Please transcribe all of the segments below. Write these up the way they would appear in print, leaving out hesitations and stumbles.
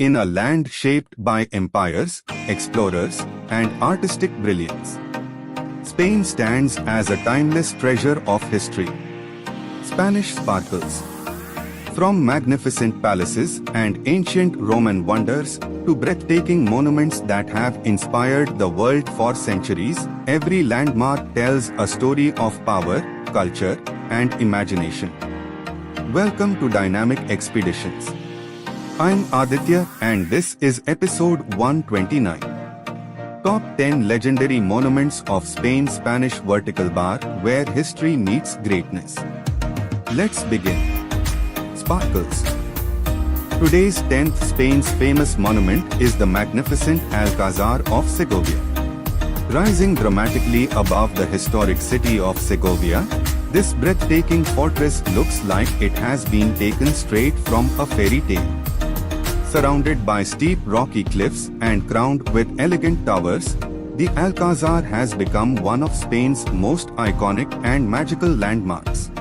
in a land shaped by empires, explorers, and artistic brilliance. Spain stands as a timeless treasure of history. Spanish sparkles. From magnificent palaces and ancient Roman wonders to breathtaking monuments that have inspired the world for centuries, every landmark tells a story of power, culture, and imagination. Welcome to Dynamic Expeditions. I'm Aditya and this is episode 129. Top 10 Legendary Monuments of Spain's Spanish Vertical Bar where history meets greatness. Let's begin. Sparkles. Today's 10th Spain's famous monument is the magnificent Alcázar of Segovia. Rising dramatically above the historic city of Segovia, this breathtaking fortress looks like it has been taken straight from a fairy tale. Surrounded by steep rocky cliffs and crowned with elegant towers, the Alcázar has become one of Spain's most iconic and magical landmarks.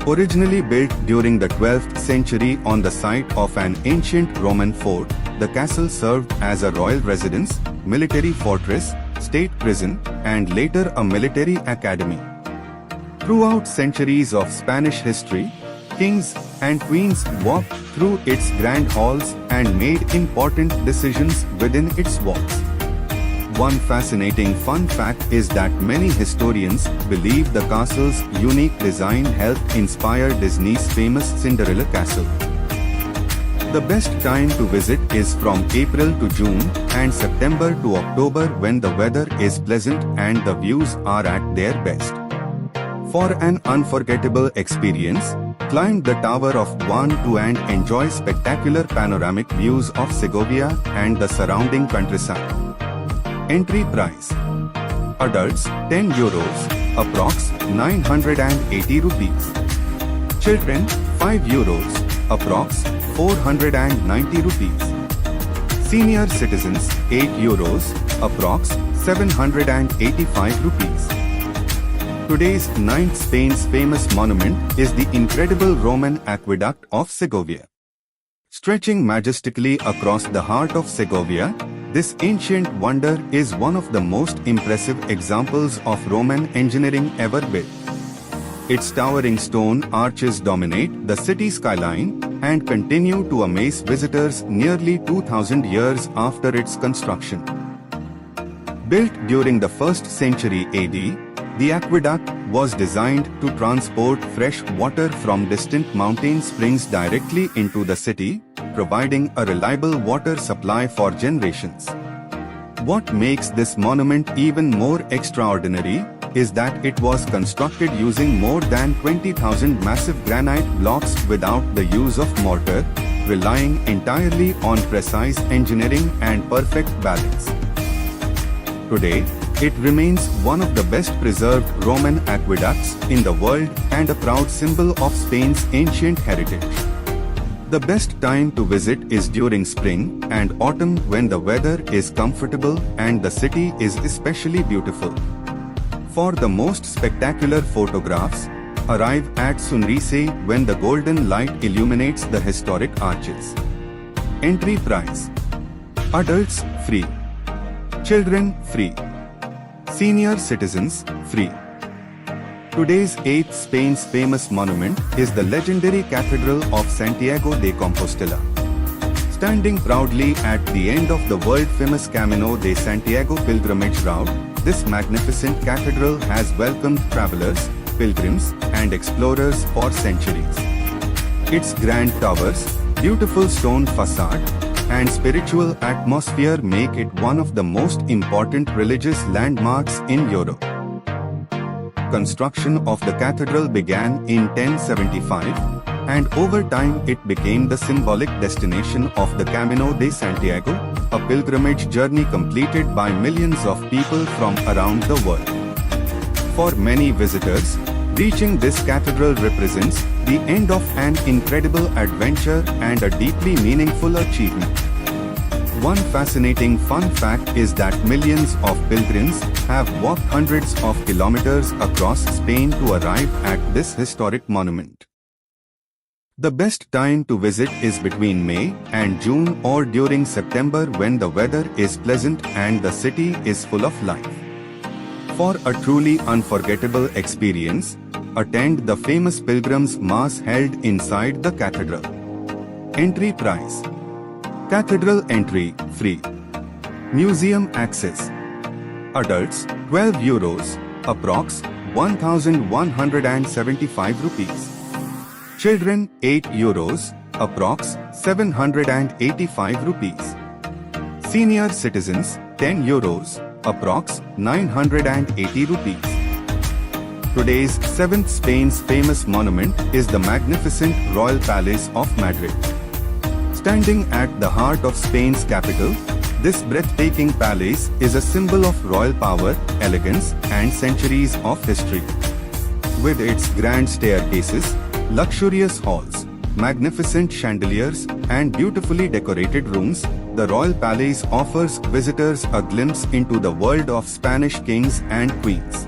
Originally built during the 12th century on the site of an ancient Roman fort, the castle served as a royal residence, military fortress, state prison, and later a military academy. Throughout centuries of Spanish history, kings and queens walked through its grand halls and made important decisions within its walls. One fascinating fun fact is that many historians believe the castle's unique design helped inspire Disney's famous Cinderella castle. The best time to visit is from April to June and September to October when the weather is pleasant and the views are at their best. For an unforgettable experience, climb the Tower of Juan and enjoy spectacular panoramic views of Segovia and the surrounding countryside. Entry price. Adults €10, approx. 980 rupees. Children €5, approx. 490 rupees. Senior citizens €8, approx. 785 rupees. Today's 9th Spain's famous monument is the incredible Roman Aqueduct of Segovia. Stretching majestically across the heart of Segovia, this ancient wonder is one of the most impressive examples of Roman engineering ever built. Its towering stone arches dominate the city skyline and continue to amaze visitors nearly 2000 years after its construction. Built during the 1st century AD, the aqueduct was designed to transport fresh water from distant mountain springs directly into the city, providing a reliable water supply for generations. What makes this monument even more extraordinary is that it was constructed using more than 20,000 massive granite blocks without the use of mortar, relying entirely on precise engineering and perfect balance. Today, it remains one of the best preserved Roman aqueducts in the world and a proud symbol of Spain's ancient heritage. The best time to visit is during spring and autumn when the weather is comfortable and the city is especially beautiful. For the most spectacular photographs, arrive at sunrise when the golden light illuminates the historic arches. Entry price. Adults free. Children free. Senior citizens free. Today's 8th Spain's famous monument is the legendary Cathedral of Santiago de Compostela. Standing proudly at the end of the world-famous Camino de Santiago pilgrimage route, this magnificent cathedral has welcomed travelers, pilgrims, and explorers for centuries. Its grand towers, beautiful stone facade, and spiritual atmosphere make it one of the most important religious landmarks in Europe. Construction of the cathedral began in 1075, and over time it became the symbolic destination of the Camino de Santiago, a pilgrimage journey completed by millions of people from around the world. For many visitors, reaching this cathedral represents the end of an incredible adventure and a deeply meaningful achievement. One fascinating fun fact is that millions of pilgrims have walked hundreds of kilometers across Spain to arrive at this historic monument. The best time to visit is between May and June or during September when the weather is pleasant and the city is full of life. For a truly unforgettable experience, attend the famous Pilgrims' Mass held inside the cathedral. Entry price. Cathedral entry, free. Museum access. Adults, €12, approx. 1,175 rupees. Children, €8, approx. 785 rupees. Senior citizens, €10, approx. 980 rupees. Today's 7th Spain's famous monument is the magnificent Royal Palace of Madrid. Standing at the heart of Spain's capital, this breathtaking palace is a symbol of royal power, elegance, and centuries of history. With its grand staircases, luxurious halls, magnificent chandeliers, and beautifully decorated rooms, the Royal Palace offers visitors a glimpse into the world of Spanish kings and queens.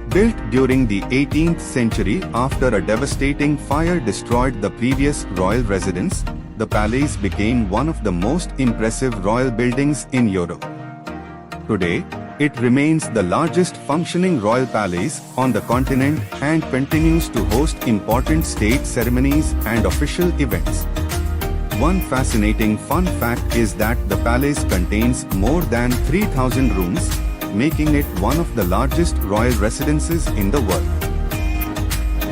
Built during the 18th century after a devastating fire destroyed the previous royal residence, the palace became one of the most impressive royal buildings in Europe. Today, it remains the largest functioning royal palace on the continent and continues to host important state ceremonies and official events. One fascinating fun fact is that the palace contains more than 3,000 rooms, making it one of the largest royal residences in the world.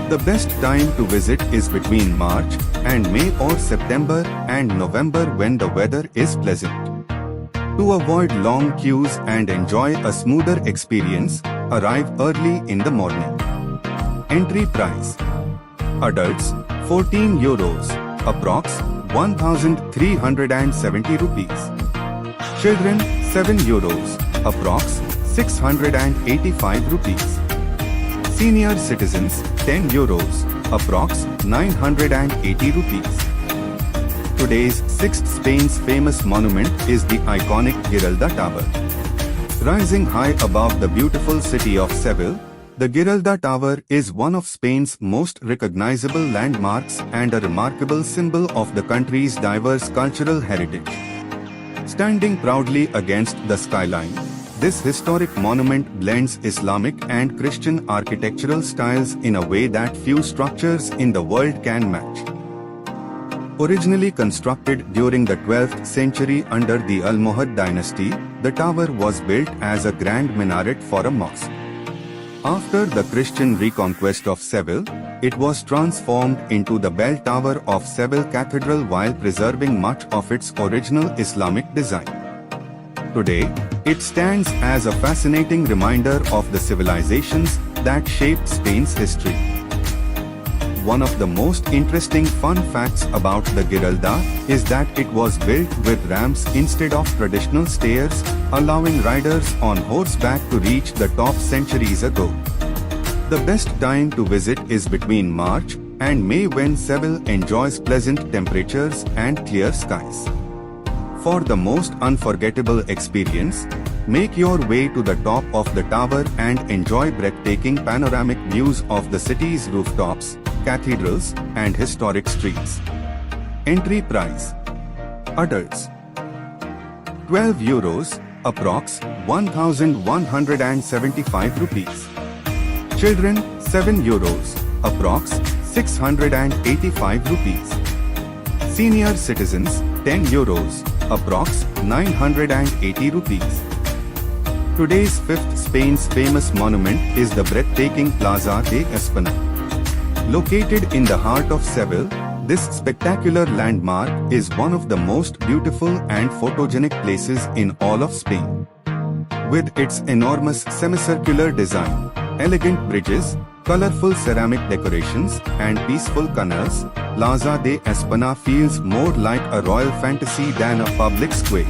The best time to visit is between March and May or September and November when the weather is pleasant. To avoid long queues and enjoy a smoother experience, arrive early in the morning. Entry price. Adults, €14, approx. 1,370 rupees. Children, €7, approx. 685 rupees. Senior citizens, €10, approx. 980 rupees. Today's 6th Spain's famous monument is the iconic Giralda Tower. Rising high above the beautiful city of Seville, the Giralda Tower is one of Spain's most recognizable landmarks and a remarkable symbol of the country's diverse cultural heritage. Standing proudly against the skyline, this historic monument blends Islamic and Christian architectural styles in a way that few structures in the world can match. Originally constructed during the 12th century under the Almohad dynasty, the tower was built as a grand minaret for a mosque. After the Christian reconquest of Seville, it was transformed into the bell tower of Seville Cathedral while preserving much of its original Islamic design. Today, it stands as a fascinating reminder of the civilizations that shaped Spain's history. One of the most interesting fun facts about the Giralda is that it was built with ramps instead of traditional stairs, allowing riders on horseback to reach the top centuries ago. The best time to visit is between March and May when Seville enjoys pleasant temperatures and clear skies. For the most unforgettable experience, make your way to the top of the tower and enjoy breathtaking panoramic views of the city's rooftops, cathedrals, and historic streets. Entry price. Adults, €12, approx. 1,175 rupees. Children, €7, approx. 685 rupees. Senior citizens, €10, approx. 980 rupees. Today's 5th Spain's famous monument is the breathtaking Plaza de España. Located in the heart of Seville, this spectacular landmark is one of the most beautiful and photogenic places in all of Spain. With its enormous semicircular design, elegant bridges, colorful ceramic decorations, and peaceful canals, Plaza de España feels more like a royal fantasy than a public square.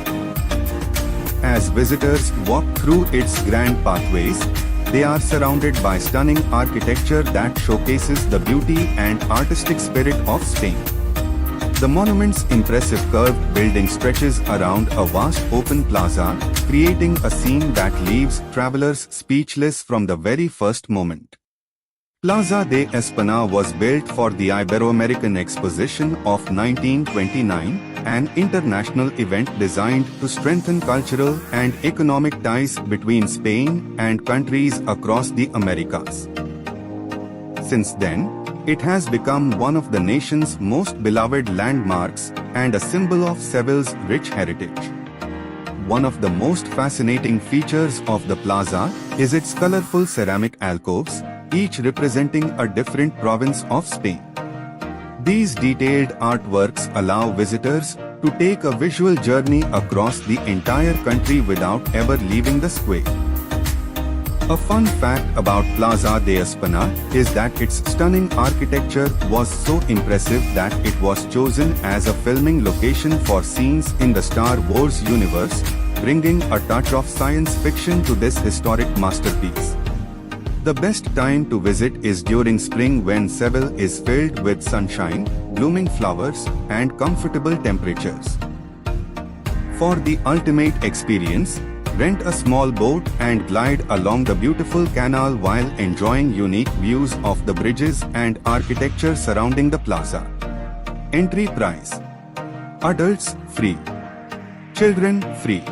As visitors walk through its grand pathways, they are surrounded by stunning architecture that showcases the beauty and artistic spirit of Spain. The monument's impressive curved building stretches around a vast open plaza, creating a scene that leaves travelers speechless from the very first moment. Plaza de España was built for the Ibero-American Exposition of 1929, an international event designed to strengthen cultural and economic ties between Spain and countries across the Americas. Since then, it has become one of the nation's most beloved landmarks and a symbol of Seville's rich heritage. One of the most fascinating features of the plaza is its colorful ceramic alcoves, each representing a different province of Spain. These detailed artworks allow visitors to take a visual journey across the entire country without ever leaving the square. A fun fact about Plaza de España is that its stunning architecture was so impressive that it was chosen as a filming location for scenes in the Star Wars universe, bringing a touch of science fiction to this historic masterpiece. The best time to visit is during spring when Seville is filled with sunshine, blooming flowers, and comfortable temperatures. For the ultimate experience, rent a small boat and glide along the beautiful canal while enjoying unique views of the bridges and architecture surrounding the plaza. Entry price: adults free, children free,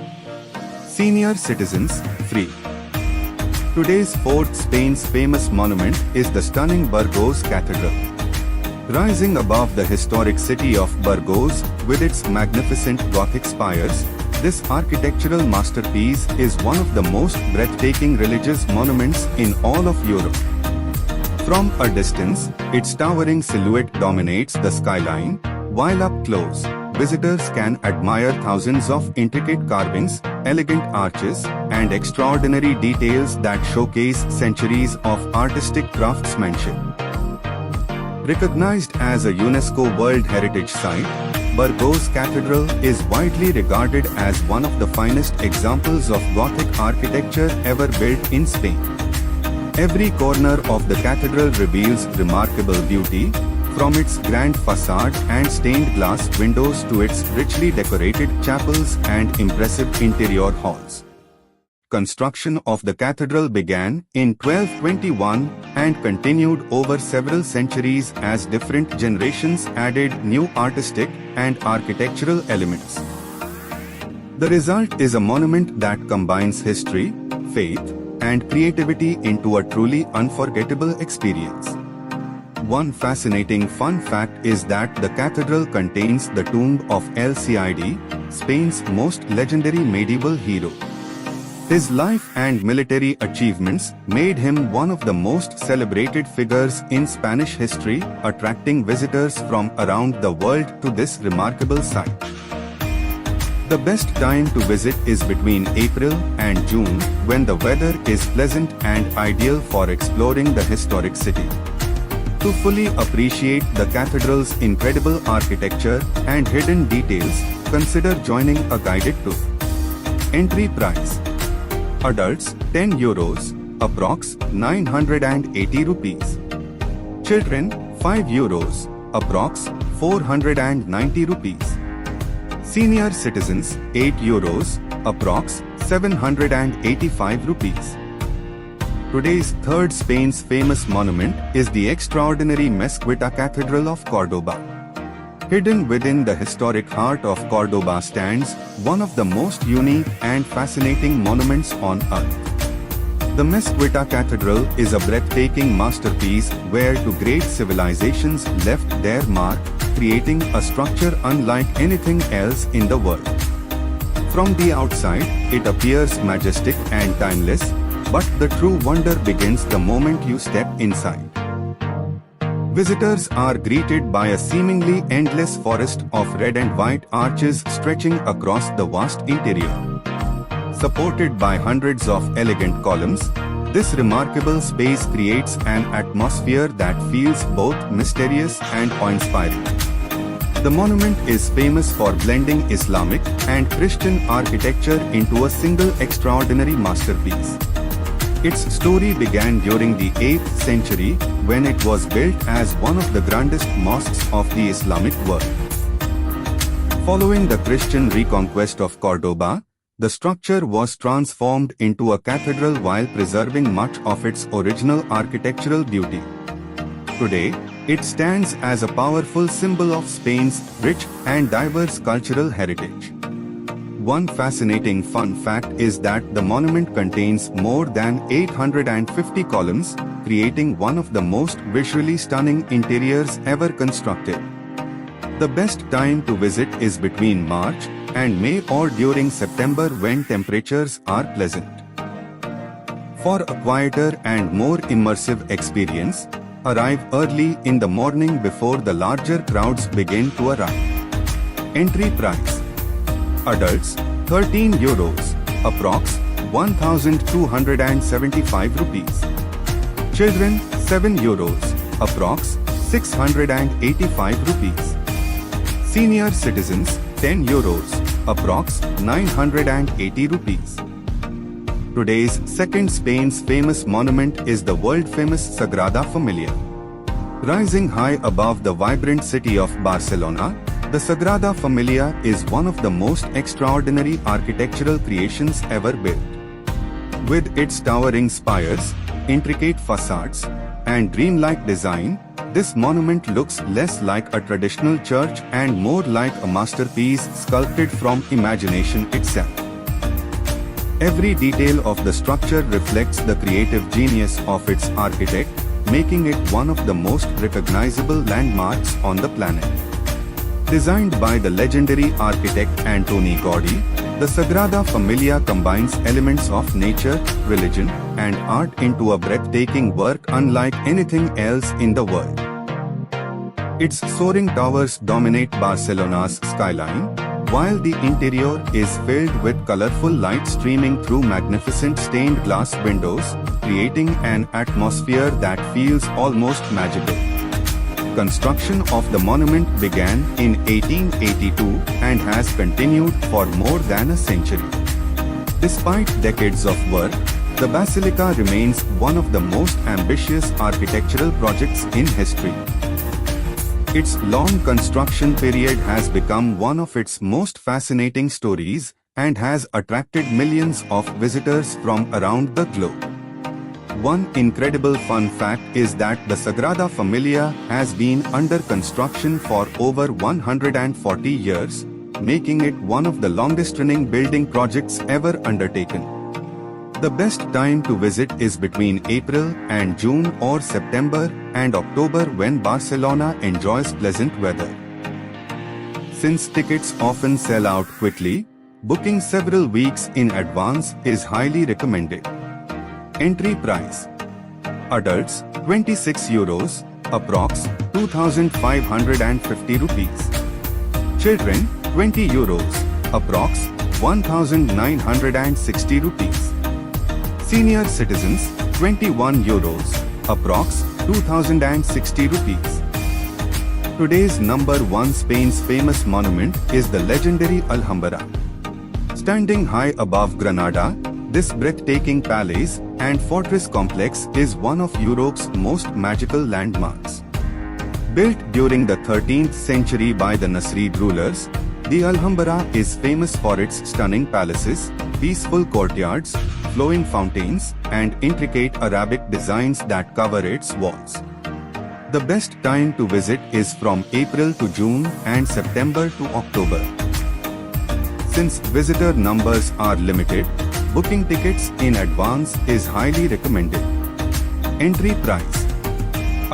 senior citizens free. Today's fourth Spain's famous monument is the stunning Burgos Cathedral. Rising above the historic city of Burgos with its magnificent Gothic spires, this architectural masterpiece is one of the most breathtaking religious monuments in all of Europe. From a distance, its towering silhouette dominates the skyline, while up close, visitors can admire thousands of intricate carvings, elegant arches, and extraordinary details that showcase centuries of artistic craftsmanship. Recognized as a UNESCO World Heritage Site, Burgos Cathedral is widely regarded as one of the finest examples of Gothic architecture ever built in Spain. Every corner of the cathedral reveals remarkable beauty, from its grand facade and stained glass windows to its richly decorated chapels and impressive interior halls. Construction of the cathedral began in 1221 and continued over several centuries as different generations added new artistic and architectural elements. The result is a monument that combines history, faith, and creativity into a truly unforgettable experience. One fascinating fun fact is that the cathedral contains the tomb of El Cid, Spain's most legendary medieval hero. His life and military achievements made him one of the most celebrated figures in Spanish history, attracting visitors from around the world to this remarkable site. The best time to visit is between April and June, when the weather is pleasant and ideal for exploring the historic city. To fully appreciate the cathedral's incredible architecture and hidden details, consider joining a guided tour. Entry price: adults €10, approx. 980 rupees. Children €5, approx. 490 rupees. Senior citizens €8, approx. 785 rupees. Today's third Spain's famous monument is the extraordinary Mezquita Cathedral of Cordoba. Hidden within the historic heart of Cordoba stands one of the most unique and fascinating monuments on earth. The Mezquita Cathedral is a breathtaking masterpiece where two great civilizations left their mark, creating a structure unlike anything else in the world. From the outside, it appears majestic and timeless, but the true wonder begins the moment you step inside. Visitors are greeted by a seemingly endless forest of red and white arches stretching across the vast interior. Supported by hundreds of elegant columns, this remarkable space creates an atmosphere that feels both mysterious and awe-inspiring. The monument is famous for blending Islamic and Christian architecture into a single extraordinary masterpiece. Its story began during the 8th century, when it was built as one of the grandest mosques of the Islamic world. Following the Christian reconquest of Cordoba, the structure was transformed into a cathedral while preserving much of its original architectural beauty. Today, it stands as a powerful symbol of Spain's rich and diverse cultural heritage. One fascinating fun fact is that the monument contains more than 850 columns, creating one of the most visually stunning interiors ever constructed. The best time to visit is between March and May or during September when temperatures are pleasant. For a quieter and more immersive experience, arrive early in the morning before the larger crowds begin to arrive. Entry price: adults, €13, approx. 1,275 rupees. Children, €7, approx. 685 rupees. Senior citizens, €10, approx. 980 rupees. Today's second Spain's famous monument is the world-famous Sagrada Familia. Rising high above the vibrant city of Barcelona, the Sagrada Familia is one of the most extraordinary architectural creations ever built. With its towering spires, intricate facades, and dreamlike design, this monument looks less like a traditional church and more like a masterpiece sculpted from imagination itself. Every detail of the structure reflects the creative genius of its architect, making it one of the most recognizable landmarks on the planet. Designed by the legendary architect Antoni Gaudí, the Sagrada Familia combines elements of nature, religion, and art into a breathtaking work unlike anything else in the world. Its soaring towers dominate Barcelona's skyline, while the interior is filled with colorful light streaming through magnificent stained glass windows, creating an atmosphere that feels almost magical. Construction of the monument began in 1882 and has continued for more than a century. Despite decades of work, the basilica remains one of the most ambitious architectural projects in history. Its long construction period has become one of its most fascinating stories and has attracted millions of visitors from around the globe. One incredible fun fact is that the Sagrada Familia has been under construction for over 140 years, making it one of the longest-running building projects ever undertaken. The best time to visit is between April and June or September and October when Barcelona enjoys pleasant weather. Since tickets often sell out quickly, booking several weeks in advance is highly recommended. Entry price: adults, €26, approx. 2,550 rupees. Children, €20, approx. 1,960 rupees. Senior citizens, €21, approx. 2,060 rupees. Today's number one Spain's famous monument is the legendary Alhambra. Standing high above Granada, this breathtaking palace and fortress complex is one of Europe's most magical landmarks. Built during the 13th century by the Nasrid rulers, the Alhambra is famous for its stunning palaces, peaceful courtyards, flowing fountains, and intricate Arabic designs that cover its walls. The best time to visit is from April to June and September to October. Since visitor numbers are limited, booking tickets in advance is highly recommended. Entry price: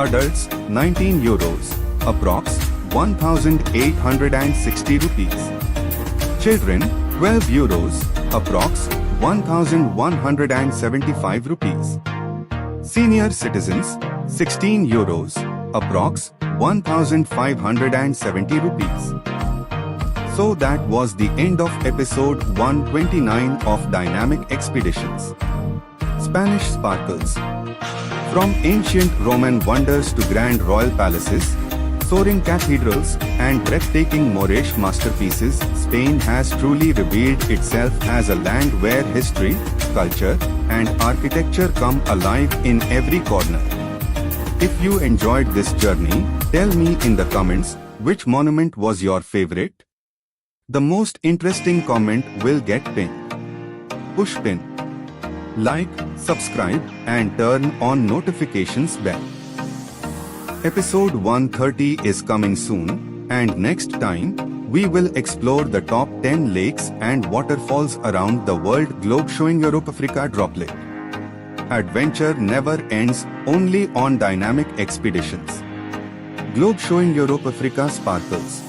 adults, €19, approx. 1,860 rupees. Children, €12, approx. 1,175 rupees. Senior citizens, €16, approx. 1,570 rupees. So that was the end of episode 129 of Dynamic Expeditions. Spanish Sparkles. From ancient Roman wonders to grand royal palaces, soaring cathedrals, and breathtaking Moorish masterpieces, Spain has truly revealed itself as a land where history, culture, and architecture come alive in every corner. If you enjoyed this journey, tell me in the comments which monument was your favorite. The most interesting comment will get pinned. push pin. Like, subscribe and turn on notifications bell. Episode 130 is coming soon, and next time, we will explore the top 10 lakes and waterfalls around the world, globe showing Europe Africa droplet. Adventure never ends, only on dynamic expeditions. Globe showing Europe Africa sparkles.